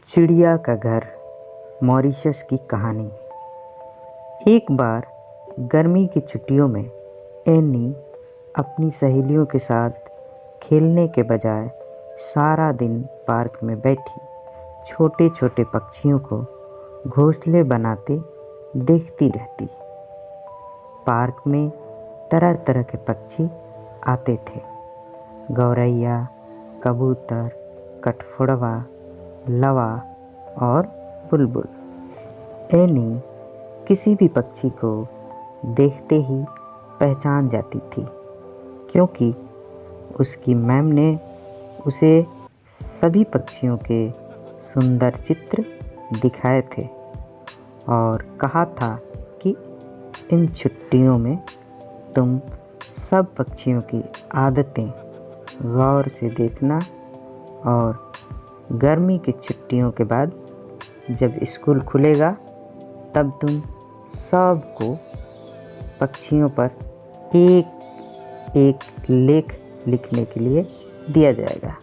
चिड़िया का घर मॉरिशस की कहानी। एक बार गर्मी की छुट्टियों में एनी अपनी सहेलियों के साथ खेलने के बजाय सारा दिन पार्क में बैठी छोटे छोटे पक्षियों को घोंसले बनाते देखती रहती। पार्क में तरह तरह के पक्षी आते थे। गौरैया, कबूतर, कठफोड़वा, लवा और बुलबुल। एनी किसी भी पक्षी को देखते ही पहचान जाती थी, क्योंकि उसकी मैम ने उसे सभी पक्षियों के सुंदर चित्र दिखाए थे और कहा था कि इन छुट्टियों में तुम सब पक्षियों की आदतें गौर से देखना और गर्मी की छुट्टियों के बाद जब स्कूल खुलेगा तब तुम सबको पक्षियों पर एक एक लेख लिखने के लिए दिया जाएगा।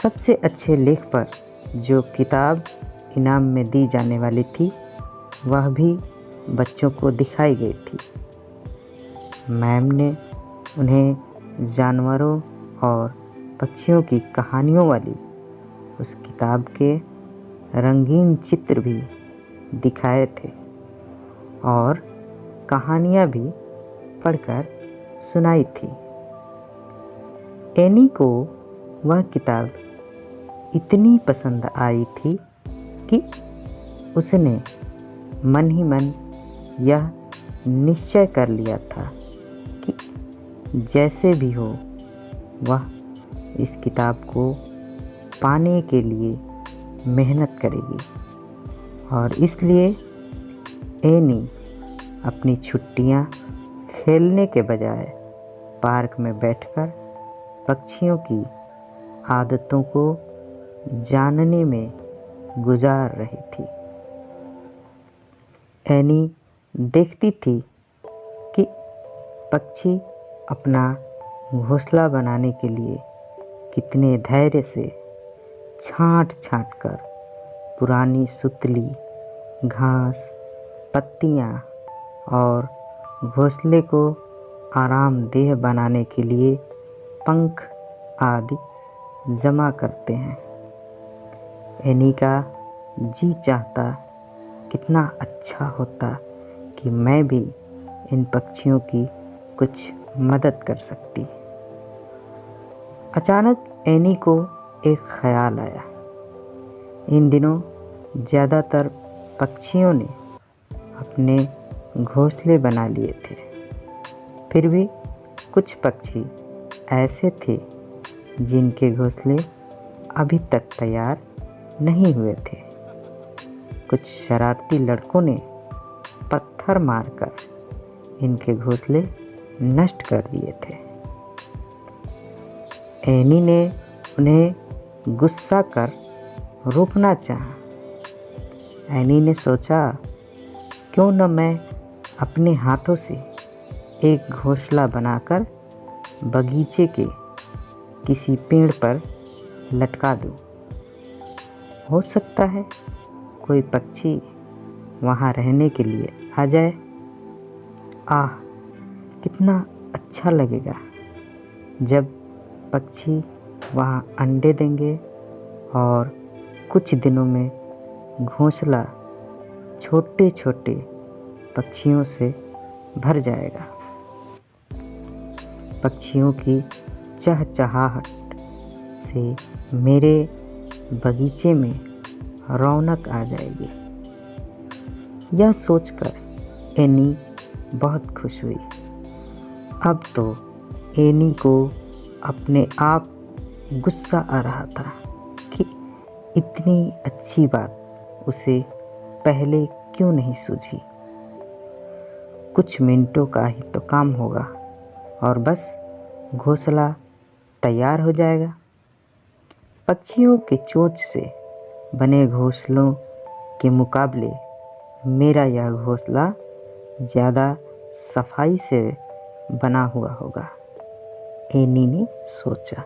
सबसे अच्छे लेख पर जो किताब इनाम में दी जाने वाली थी वह भी बच्चों को दिखाई गई थी। मैम ने उन्हें जानवरों और पक्षियों की कहानियों वाली उस किताब के रंगीन चित्र भी दिखाए थे और कहानियाँ भी पढ़कर सुनाई थी। एनी को वह किताब इतनी पसंद आई थी कि उसने मन ही मन यह निश्चय कर लिया था कि जैसे भी हो वह इस किताब को पाने के लिए मेहनत करेगी। और इसलिए एनी अपनी छुट्टियां खेलने के बजाय पार्क में बैठकर पक्षियों की आदतों को जानने में गुजार रही थी। एनी देखती थी कि पक्षी अपना घोंसला बनाने के लिए कितने धैर्य से छांट छांट कर पुरानी सुतली, घास, पत्तियाँ और घोंसले को आरामदेह बनाने के लिए पंख आदि जमा करते हैं। एनी का जी चाहता कितना अच्छा होता कि मैं भी इन पक्षियों की कुछ मदद कर सकती। अचानक एनी को एक ख्याल आया। इन दिनों ज़्यादातर पक्षियों ने अपने घोंसले बना लिए थे, फिर भी कुछ पक्षी ऐसे थे जिनके घोंसले अभी तक तैयार नहीं हुए थे। कुछ शरारती लड़कों ने पत्थर मारकर इनके घोंसले नष्ट कर दिए थे। एनी ने उन्हें गुस्सा कर रोकना चाहा। एनी ने सोचा, क्यों न मैं अपने हाथों से एक घोंसला बनाकर बगीचे के किसी पेड़ पर लटका दूं। हो सकता है कोई पक्षी वहां रहने के लिए आ जाए। आह, कितना अच्छा लगेगा जब पक्षी वहाँ अंडे देंगे और कुछ दिनों में घोंसला छोटे छोटे पक्षियों से भर जाएगा। पक्षियों की चहचहाहट से मेरे बगीचे में रौनक आ जाएगी। यह सोचकर एनी बहुत खुश हुई। अब तो एनी को अपने आप गुस्सा आ रहा था कि इतनी अच्छी बात उसे पहले क्यों नहीं सूझी। कुछ मिनटों का ही तो काम होगा और बस घोंसला तैयार हो जाएगा। पक्षियों के चोंच से बने घोंसलों के मुकाबले मेरा यह घोंसला ज़्यादा सफाई से बना हुआ होगा, एनी ने सोचा।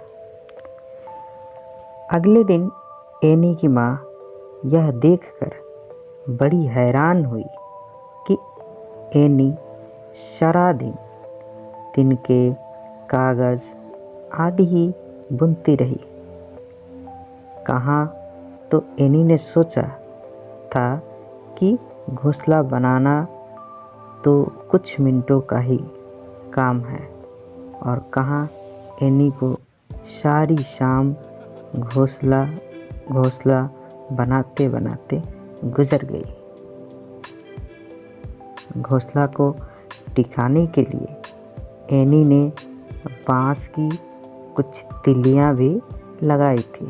अगले दिन एनी की माँ यह देखकर बड़ी हैरान हुई कि एनी सारा दिन तिनके, कागज़ आदि ही बुनती रही। कहाँ तो एनी ने सोचा था कि घोंसला बनाना तो कुछ मिनटों का ही काम है, और कहाँ एनी को सारी शाम घोंसला बनाते बनाते गुजर गई। घोंसला को टिकाने के लिए एनी ने बांस की कुछ तिल्लियाँ भी लगाई थी।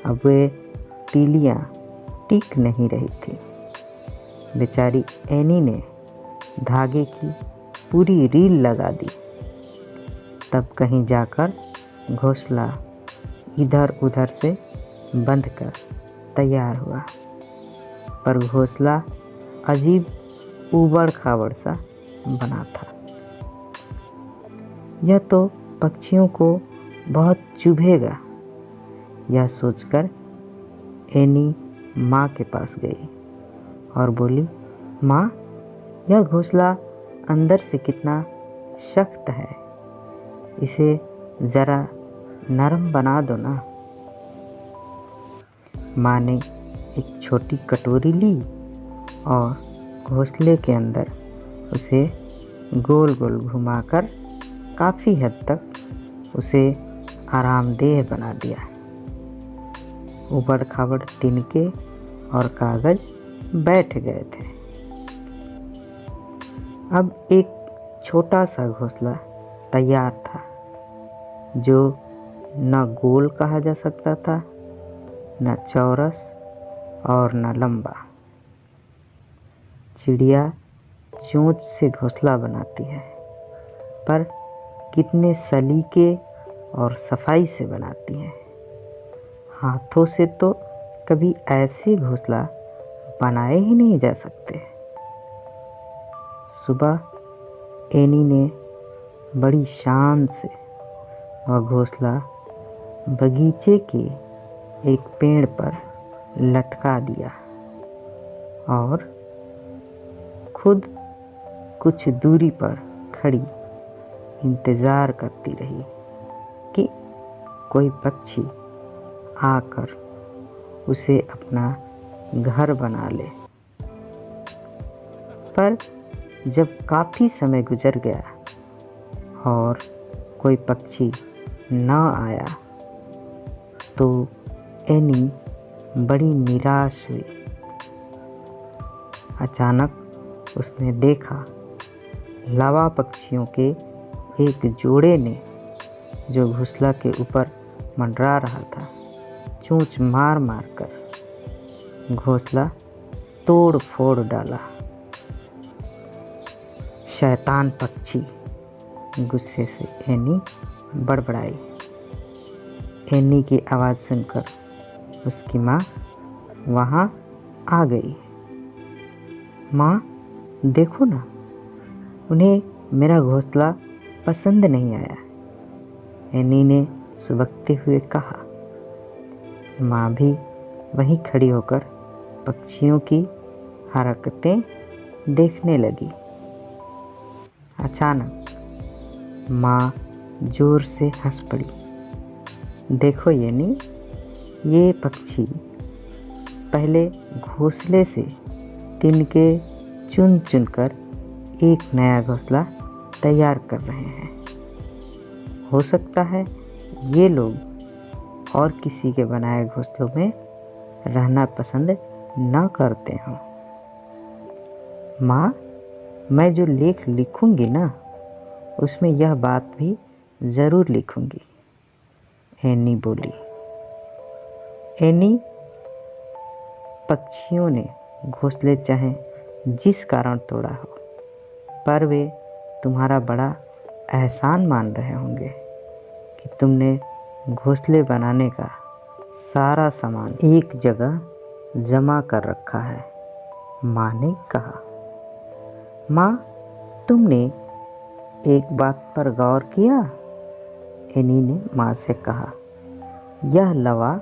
अब वे तिल्लियाँ टिक नहीं रही थी। बेचारी एनी ने धागे की पूरी रील लगा दी। तब कहीं जाकर घोंसला इधर उधर से बंध कर तैयार हुआ, पर घोंसला अजीब ऊबड़ खाबड़ सा बना था। यह तो पक्षियों को बहुत चुभेगा, यह सोचकर एनी माँ के पास गई और बोली, माँ, यह घोंसला अंदर से कितना सख्त है, इसे ज़रा नरम बना दो ना। माँ ने एक छोटी कटोरी ली और घोंसले के अंदर उसे गोल गोल घुमाकर काफ़ी हद तक उसे आरामदेह बना दिया। ऊबड़ खाबड़ तिनके और कागज़ बैठ गए थे। अब एक छोटा सा घोंसला तैयार था, जो न गोल कहा जा सकता था, न चौरस और न लंबा। चिड़िया चोंच से घोंसला बनाती है, पर कितने सलीके और सफाई से बनाती है। हाथों से तो कभी ऐसे घोंसला बनाए ही नहीं जा सकते। सुबह एनी ने बड़ी शान से वह घोंसला बगीचे के एक पेड़ पर लटका दिया और खुद कुछ दूरी पर खड़ी इंतज़ार करती रही कि कोई पक्षी आकर उसे अपना घर बना ले। पर जब काफ़ी समय गुजर गया और कोई पक्षी न आया, तो एनी बड़ी निराश हुई। अचानक उसने देखा लावा पक्षियों के एक जोड़े ने, जो घोंसला के ऊपर मंडरा रहा था, चोंच मार मार कर घोंसला तोड़ फोड़ डाला। शैतान पक्षी, गुस्से से एनी बड़बड़ाई। एनी की आवाज़ सुनकर उसकी माँ वहाँ आ गई। माँ, देखो ना, उन्हें मेरा घोंसला पसंद नहीं आया, एनी ने सुबकते हुए कहा। माँ भी वहीं खड़ी होकर पक्षियों की हरकतें देखने लगी। अचानक माँ जोर से हंस पड़ी। देखो एनी, ये पक्षी पहले घोंसले से तिनके चुन चुनकर एक नया घोंसला तैयार कर रहे हैं। हो सकता है ये लोग और किसी के बनाए घोंसलों में रहना पसंद न करते हों। माँ, मैं जो लेख लिखूंगी ना, उसमें यह बात भी ज़रूर लिखूंगी, एनी बोली। एनी, पक्षियों ने घोंसले चाहे जिस कारण तोड़ा हो, पर वे तुम्हारा बड़ा एहसान मान रहे होंगे कि तुमने घोंसले बनाने का सारा सामान एक जगह जमा कर रखा है। माँ ने कहा। माँ, तुमने एक बात पर गौर किया? एनी ने माँ से कहा। यह लवा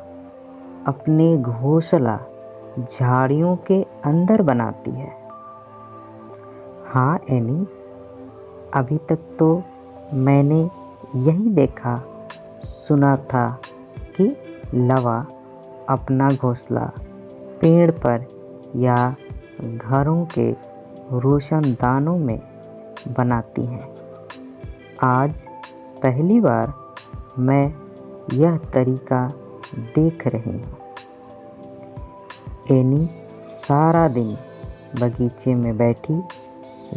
अपने घोंसला झाड़ियों के अंदर बनाती है। हाँ एनी, अभी तक तो मैंने यही देखा सुना था कि लावा अपना घोंसला पेड़ पर या घरों के रोशनदानों में बनाती हैं। आज पहली बार मैं यह तरीका देख रही हूँ। एनी सारा दिन बगीचे में बैठी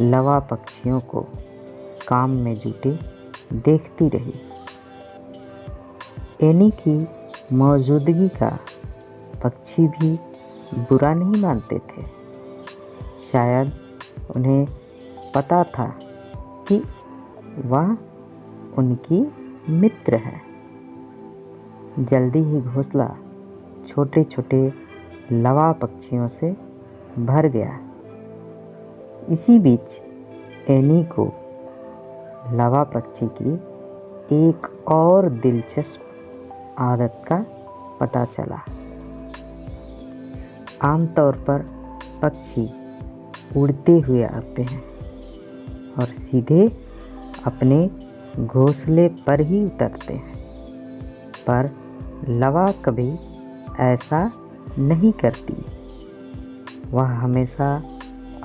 लावा पक्षियों को काम में जुटे देखती रही। एनी की मौजूदगी का पक्षी भी बुरा नहीं मानते थे। शायद उन्हें पता था कि वह उनकी मित्र है। जल्दी ही घोंसला छोटे छोटे लावा पक्षियों से भर गया। इसी बीच एनी को लावा पक्षी की एक और दिलचस्प आदत का पता चला। आमतौर पर पक्षी उड़ते हुए आते हैं और सीधे अपने घोंसले पर ही उतरते हैं, पर लावा कभी ऐसा नहीं करती। वह हमेशा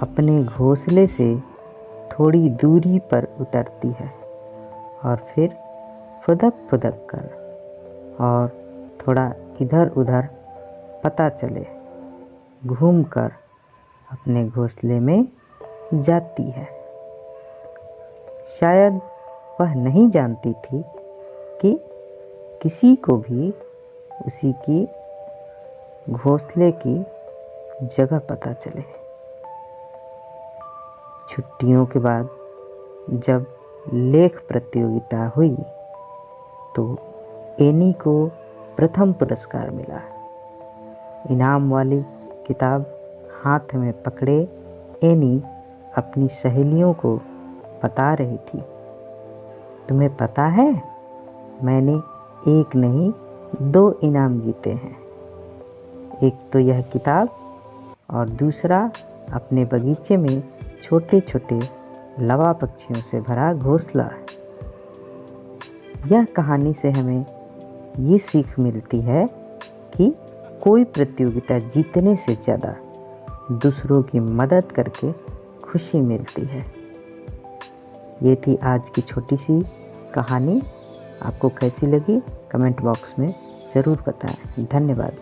अपने घोंसले से थोड़ी दूरी पर उतरती है और फिर फुदक फुदक कर और थोड़ा इधर उधर पता चले घूमकर अपने घोंसले में जाती है। शायद वह नहीं जानती थी कि किसी को भी उसी की घोंसले की जगह पता चले। छुट्टियों के बाद जब लेख प्रतियोगिता हुई तो एनी को प्रथम पुरस्कार मिला। इनाम वाली किताब हाथ में पकड़े एनी अपनी सहेलियों को बता रही थी, तुम्हें पता है मैंने एक नहीं 2 इनाम जीते हैं। एक तो यह किताब और दूसरा अपने बगीचे में छोटे छोटे लावा पक्षियों से भरा घोंसला। यह कहानी से हमें ये सीख मिलती है कि कोई प्रतियोगिता जीतने से ज़्यादा दूसरों की मदद करके खुशी मिलती है। ये थी आज की छोटी सी कहानी। आपको कैसी लगी कमेंट बॉक्स में ज़रूर बताएं। धन्यवाद।